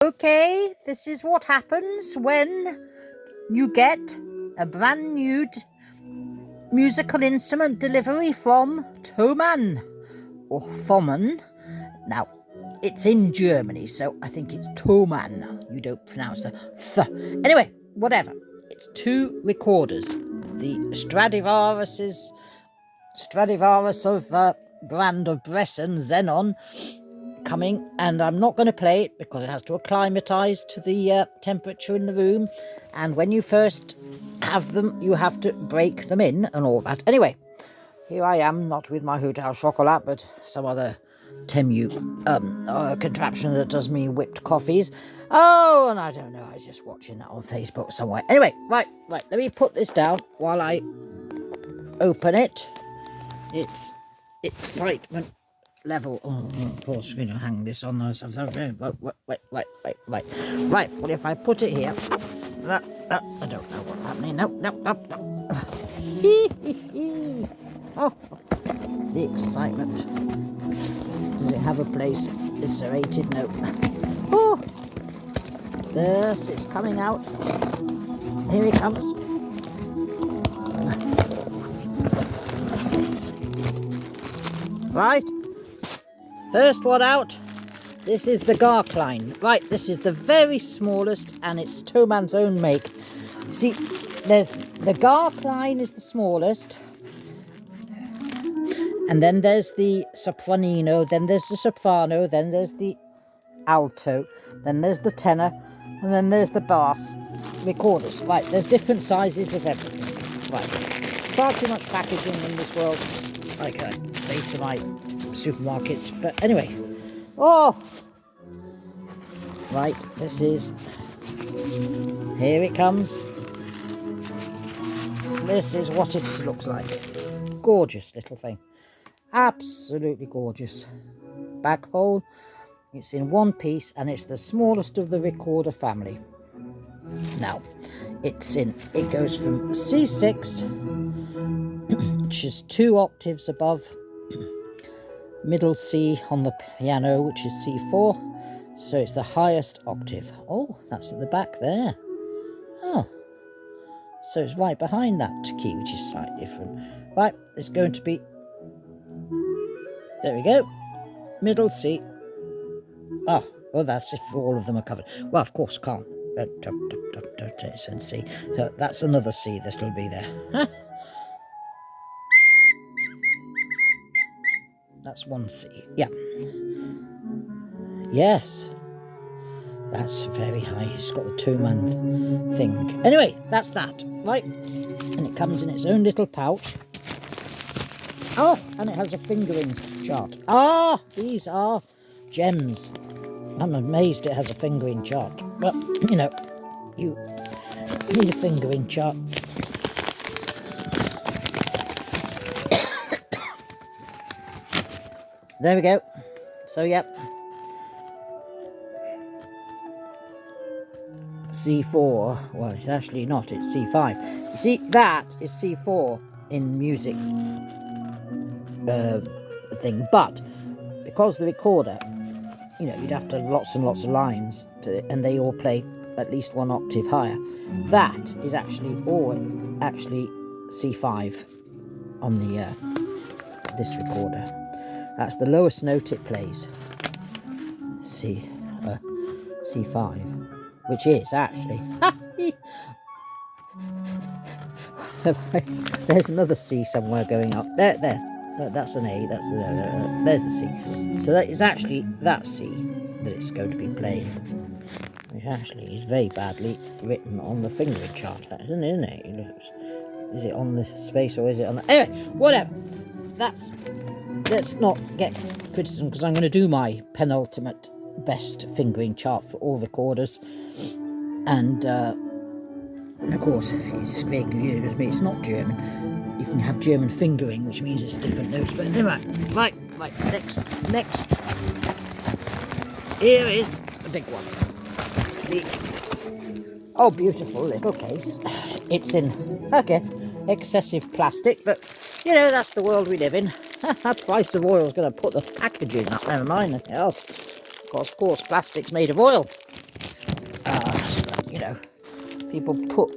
Okay, this is what happens when you get a brand new musical instrument delivery from Thomann or Thomann. Now, it's in Germany, so I think it's Thomann. You don't pronounce the th. Anyway, whatever. It's two recorders. The Stradivarius of brand of Bressan Xenon coming, and I'm not going to play it because it has to acclimatise to the temperature in the room, and when you first have them you have to break them in and all that. Anyway, here I am, not with my Hotel Chocolat but some other Temu contraption that does me whipped coffees. Oh, and I don't know, I was just watching that on Facebook somewhere. Anyway, right, let me put this down while I open it. It's excitement level. Oh, of course, we're going to hang this on those. Right. Well, if I put it here, I don't know what's happening. No. Oh, the excitement. Does it have a place? Eviscerated? No. Oh, yes, it's coming out. Here it comes. Right. First one out, this is the Garklein. Right, this is the very smallest, and it's Thomann's own make. See, there's the Garklein is the smallest, and then there's the sopranino, then there's the soprano, then there's the alto, then there's the tenor, and then there's the bass recorders. Right, there's different sizes of everything. Right, far too much packaging in this world, like I say to my supermarkets, but anyway. Oh, right, this is, here it comes. This is what it looks like. Gorgeous little thing, absolutely gorgeous. Back hole, it's in one piece, and it's the smallest of the recorder family. Now it goes from C6, which is 2 octaves above middle C on the piano, which is C4, so it's the highest octave. Oh, that's at the back there. Oh, so it's right behind that key, which is slightly different. Right, it's going to be, there we go, middle C. Oh, well, that's if all of them are covered. Well, of course, can't. Don't C. So that's another C that'll be there. Huh? That's one C. Yeah. Yes. That's very high. It's got the Thomann thing. Anyway, that's that. Right. And it comes in its own little pouch. Oh, and it has a fingering chart. Ah, these are gems. I'm amazed it has a fingering chart. Well, you know, you need a fingering chart. There we go. So, yep. C4. Well, it's actually not. It's C5. You see, that is C4 in music thing. But because the recorder, you know, you'd have to have lots and lots of lines, and they all play at least 1 octave higher. That is actually C5 on the this recorder. That's the lowest note it plays, C5, which is actually, there's another C somewhere going up, there, that's an A, there's the C, so that is actually that C that it's going to be playing, which actually is very badly written on the fingering chart, isn't it? Is it on the space or is it on the, anyway, whatever, let's not get criticism, because I'm going to do my penultimate best fingering chart for all recorders, and of course it's great with me, it's not German. You can have German fingering, which means it's different notes, but anyway, right, next, here is the big one, oh, beautiful little case. It's in, okay, excessive plastic, but you know, that's the world we live in. That price of oil is going to put the packaging up, never mind anything else. Because, of course, plastic's made of oil. you know, people put,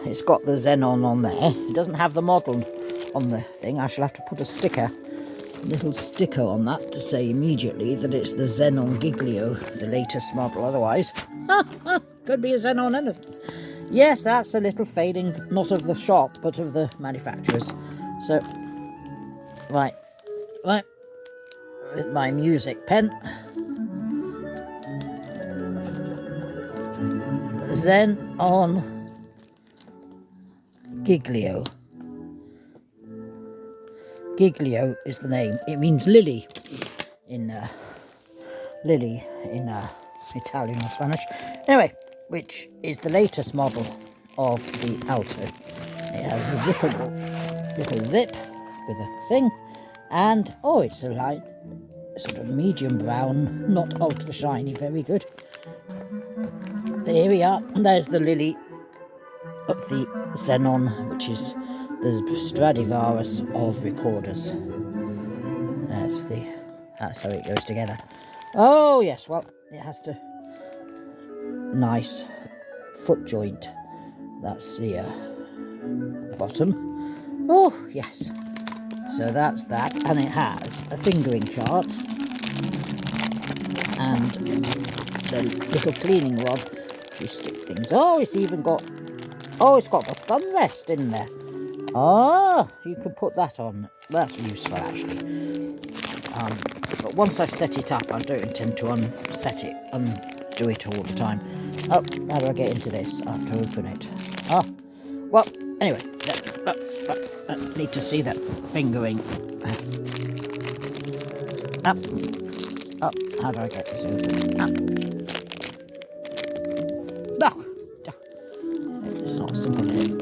it's got the xenon on there. It doesn't have the model on the thing. I shall have to put a little sticker on that to say immediately that it's the Bressan Giglio, the latest model. Otherwise, could be a xenon anything. Yes, that's a little fading, not of the shop, but of the manufacturers. So, right, with my music pen. Bressan Giglio. Giglio is the name. It means lily in Italian or Spanish. Anyway, which is the latest model of the alto. It has a zippable little zip with a thing, and it's a light sort of medium brown, not ultra shiny, very good. Here we are. There's the lily of the xenon, which is the Stradivarius of recorders. That's how it goes together. Oh yes, well, it has to nice foot joint. That's the bottom. Oh yes. So that's that, and it has a fingering chart and the little cleaning rod to stick things. It's even got it's got the thumb rest in there. You can put that on. That's useful actually. But once I've set it up, I don't intend to undo it all the time. How do I get into this? I have to open it. Well, anyway, I need to see that fingering. Up. How do I get this open? No. It's not simple, is it?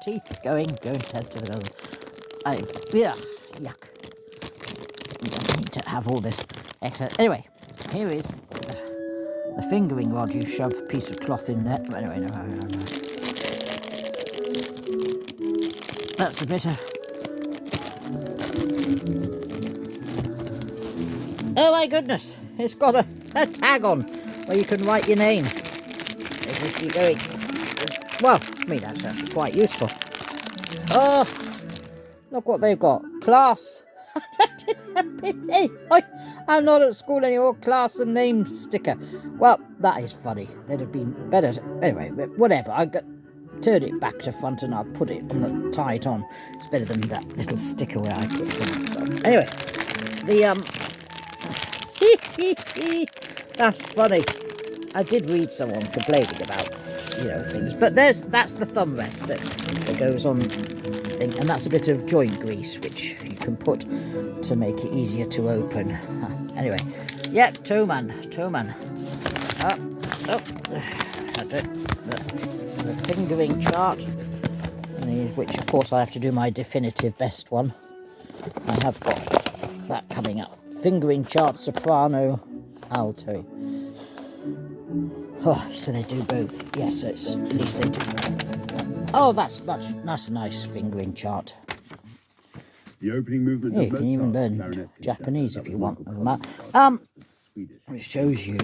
Teeth going head to the other. Yuck. I need to have all this excess. Anyway, here is the fingering rod. You shove a piece of cloth in there. Anyway, no. That's a bit of... Oh my goodness, it's got a tag on where you can write your name. As you going. Well, I mean, that's actually quite useful. Look what they've got. Class. I'm not at school anymore. Class and name sticker. Well, that is funny. They'd have been better. Anyway, whatever. Turn it back to front and I'll put it on tie it on. It's better than that little sticker where I put it on. So, anyway, that's funny. I did read someone complaining about things, but that's the thumb rest that goes on thing, and that's a bit of joint grease which you can put to make it easier to open. Anyway, yeah, Thomann. The fingering chart, which of course I have to do my definitive best one. I have got that coming up. Fingering chart, soprano, alto. So they do both. Yes, at least they do. That's a nice fingering chart. The opening movement. You can even learn Japanese if you want and that. It shows you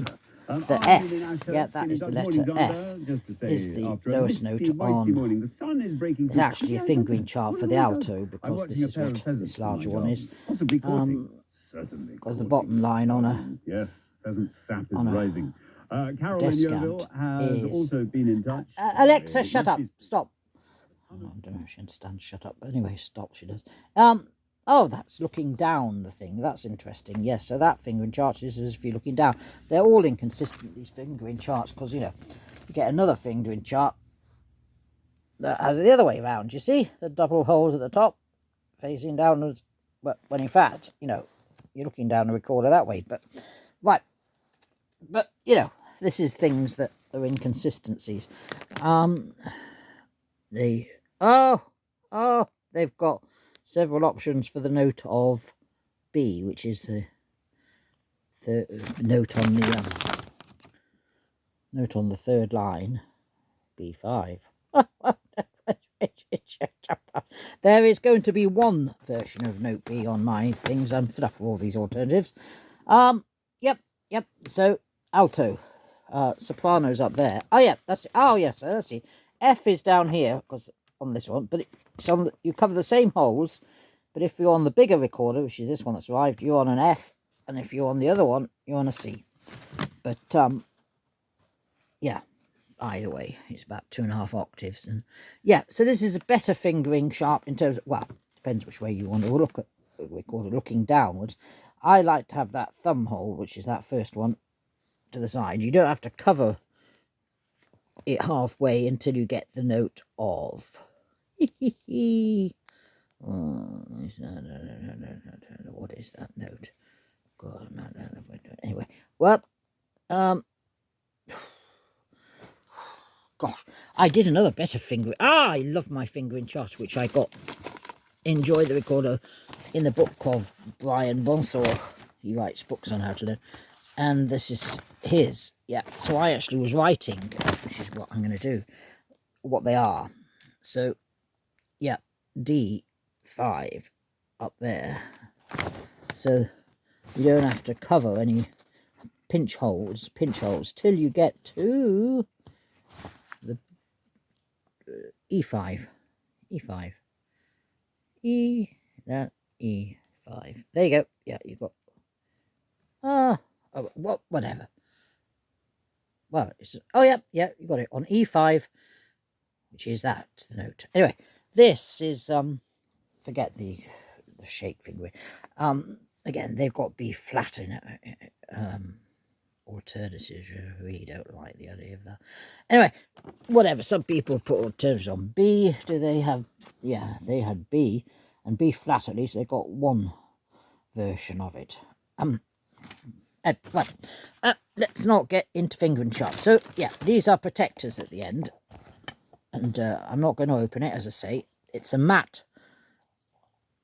the F. Yeah, that is the letter F. Is the lowest note on. It's actually a fingering chart for the alto because this is what this larger one is. Because the bottom line on a pheasant sap is rising. Carolyn has also been in touch. Alexa, shut up. Stop. I don't know if she understands shut up, but anyway, stop, she does. That's looking down the thing. That's interesting. Yes, so that fingering chart is as if you're looking down. They're all inconsistent, these fingering charts, because, you get another fingering chart that has it the other way around. You see? The double holes at the top, facing downwards. But when in fact, you're looking down the recorder that way. But, right. But, this is things that are inconsistencies. They've got several options for the note of B, which is the note on the third line, B5. There is going to be one version of note B on my things. I'm fed up with all these alternatives. Yep. So alto. soprano's up there. Oh yeah, that's it. Oh yes, let's see. F is down here because on this one, but it's on you cover the same holes. But if you're on the bigger recorder, which is this one that's arrived, you're on an F, and if you're on the other one, you're on a C. But yeah, either way, it's about 2.5 octaves, and yeah. So this is a better fingering sharp in terms of, well, depends which way you want to look at the recorder, looking downwards. I like to have that thumb hole, which is that first one, to the side. You don't have to cover it halfway until you get the note of. What is that note? God, no. Anyway, well, gosh, I did another better fingering. I love my fingering chart, which I got. Enjoy the recorder in the book of Brian Bonsor. He writes books on how to learn, and this is his. Yeah, so I actually was writing, which is what I'm going to do, what they are. So, yeah, D5 up there. So you don't have to cover any pinch holes till you get to the E5. E5. E5. There you go. Yeah, you've got whatever. Well, it's, oh yeah, you got it on E5, which is that the note. Anyway, this is forget the shake fingering. Again, they've got B flat in it. Alternatives, I really don't like the idea of that. Anyway, whatever. Some people put alternatives on B. Do they have? Yeah, they had B and B flat. At least they got one version of it. Let's not get into fingering charts. So yeah, these are protectors at the end, and I'm not going to open it. As I say, it's a matte,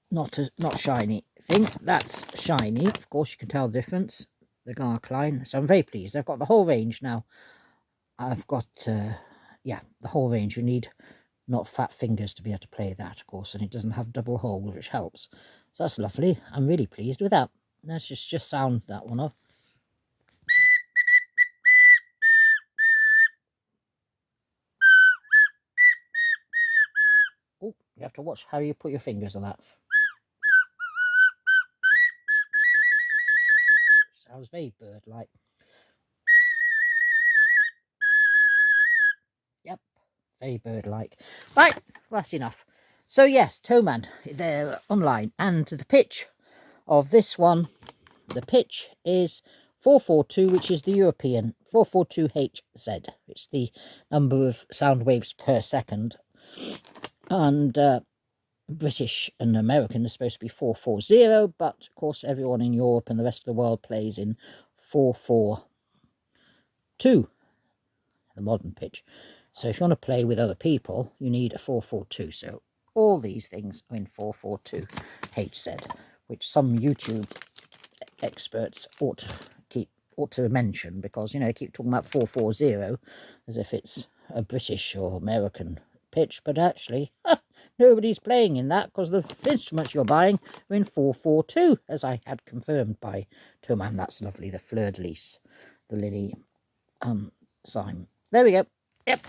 not shiny thing. That's shiny. Of course, you can tell the difference. The Garklein. So I'm very pleased. I've got the whole range now. I've got yeah, the whole range. You need not fat fingers to be able to play that, of course, and it doesn't have double holes, which helps. So that's lovely. I'm really pleased with that. Let's just sound that one off. Oh, you have to watch how you put your fingers on that. Sounds very bird-like. Yep, very bird-like. Right, that's enough. So yes, Thomann, they're online, and the pitch of this one, the pitch is 442, which is the European 442HZ. It's the number of sound waves per second, and British and American is supposed to be 440, but of course everyone in Europe and the rest of the world plays in 442, the modern pitch. So if you want to play with other people, you need a 442. So all these things are in 442 HZ, which some YouTube experts ought to mention, because, you know, they keep talking about 440 as if it's a British or American pitch, but actually nobody's playing in that, because the instruments you're buying are in 442, as I had confirmed by Thomann. That's lovely, the fleur de lis, the lily sign. There we go. Yep.